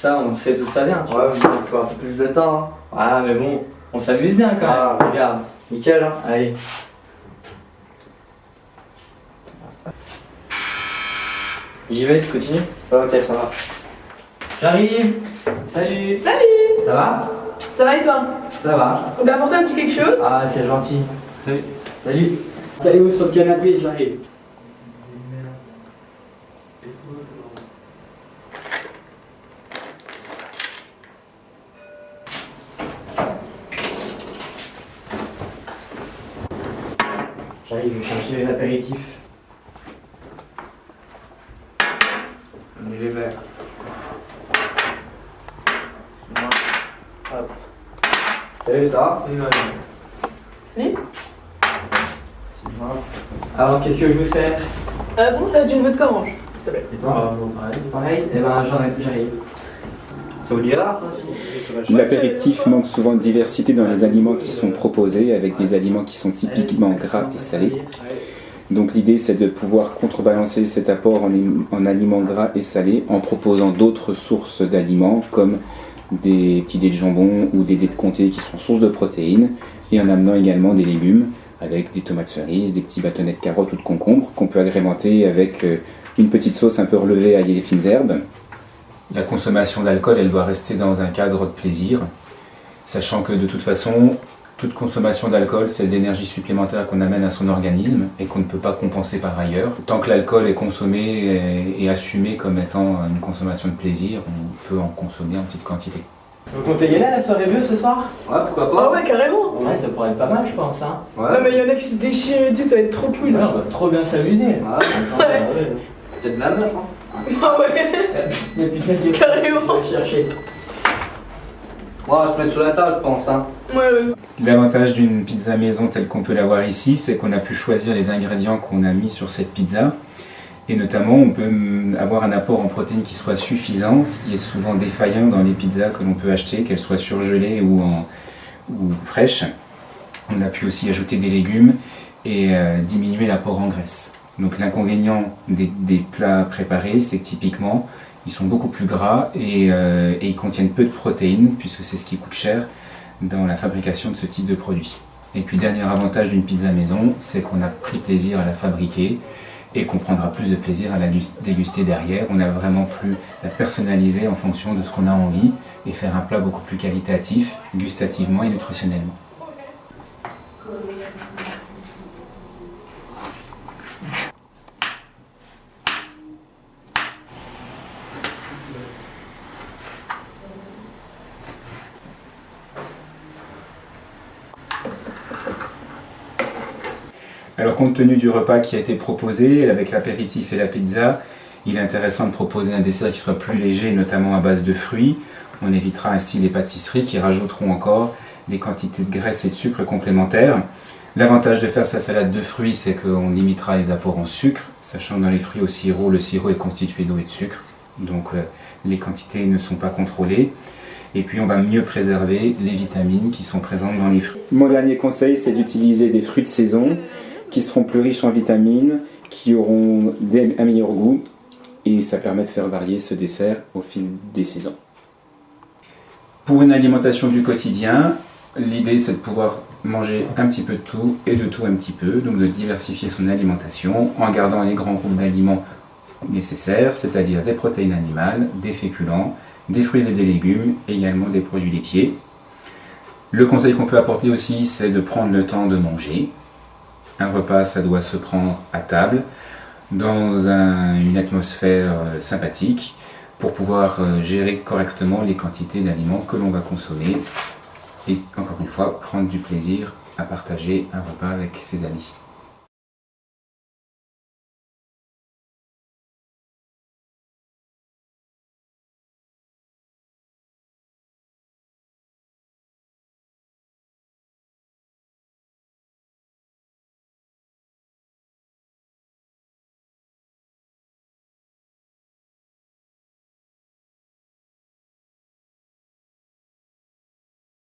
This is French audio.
Ça, on sait d'où ça vient. Ouais, mais il faut un peu plus de temps. Hein. Ah, mais bon, on s'amuse bien quand même. Ah. Regarde. Nickel, hein. Allez. J'y vais, tu continues? Ok, ça va. J'arrive. Salut. Salut! Ça va? Ça va et toi? Ça va. On t'a apporté un petit quelque chose? Ah, c'est gentil. Salut. Salut. Allez-vous sur le canapé, j'arrive. J'arrive, je vais chercher les apéritifs. On est les verts. Hop. Salut, ça va? Oui. Alors, qu'est-ce que je vous sers? Pour moi, ça va être une vodka orange, s'il te plaît. Et toi? Pareil? Eh ben, j'arrive. Ça vous dira? L'apéritif manque souvent de diversité dans les aliments qui sont proposés, avec des aliments qui sont typiquement gras et salés. Donc l'idée c'est de pouvoir contrebalancer cet apport en aliments gras et salés en proposant d'autres sources d'aliments comme des petits dés de jambon ou des dés de comté qui sont sources de protéines et en amenant également des légumes avec des tomates cerises, des petits bâtonnets de carottes ou de concombres qu'on peut agrémenter avec une petite sauce un peu relevée à les fines herbes. La consommation d'alcool, elle doit rester dans un cadre de plaisir, sachant que de toute façon, toute consommation d'alcool, c'est de l'énergie supplémentaire qu'on amène à son organisme et qu'on ne peut pas compenser par ailleurs. Tant que l'alcool est consommé et assumé comme étant une consommation de plaisir, on peut en consommer en petite quantité. Vous comptez y aller à la soirée bleue ce soir? Ouais, pourquoi Ah pas? ouais, carrément! Ouais, ça pourrait être pas mal, je pense. Hein. Ouais. Non, mais il y en a qui se déchirent et tout, ça va être trop cool. Ouais, on va trop bien s'amuser. Ouais. Peut-être de la meuf, hein. Ah ouais! Mais putain, qui Carrément. va chercher. Ouais, on va se mettre sous la table, je pense, hein. Ouais. L'avantage d'une pizza maison telle qu'on peut l'avoir ici, c'est qu'on a pu choisir les ingrédients qu'on a mis sur cette pizza. Et notamment, on peut avoir un apport en protéines qui soit suffisant, ce qui est souvent défaillant dans les pizzas que l'on peut acheter, qu'elles soient surgelées ou fraîches. On a pu aussi ajouter des légumes et diminuer l'apport en graisse. Donc l'inconvénient des plats préparés, c'est que typiquement, ils sont beaucoup plus gras et ils contiennent peu de protéines, puisque c'est ce qui coûte cher dans la fabrication de ce type de produit. Et puis dernier avantage d'une pizza maison, c'est qu'on a pris plaisir à la fabriquer et qu'on prendra plus de plaisir à la déguster derrière. On a vraiment pu la personnaliser en fonction de ce qu'on a envie et faire un plat beaucoup plus qualitatif, gustativement et nutritionnellement. Alors compte tenu du repas qui a été proposé, avec l'apéritif et la pizza, il est intéressant de proposer un dessert qui soit plus léger, notamment à base de fruits. On évitera ainsi les pâtisseries qui rajouteront encore des quantités de graisse et de sucre complémentaires. L'avantage de faire sa salade de fruits, c'est qu'on limitera les apports en sucre, sachant que dans les fruits au sirop, le sirop est constitué d'eau et de sucre, donc les quantités ne sont pas contrôlées. Et puis on va mieux préserver les vitamines qui sont présentes dans les fruits. Mon dernier conseil, c'est d'utiliser des fruits de saison qui seront plus riches en vitamines, qui auront un meilleur goût, et ça permet de faire varier ce dessert au fil des saisons. Pour une alimentation du quotidien, l'idée c'est de pouvoir manger un petit peu de tout et de tout un petit peu, donc de diversifier son alimentation en gardant les grands groupes d'aliments nécessaires, c'est-à-dire des protéines animales, des féculents, des fruits et des légumes, et également des produits laitiers. Le conseil qu'on peut apporter aussi, c'est de prendre le temps de manger. Un repas, ça doit se prendre à table, dans une atmosphère sympathique, pour pouvoir gérer correctement les quantités d'aliments que l'on va consommer. Et encore une fois, prendre du plaisir à partager un repas avec ses amis.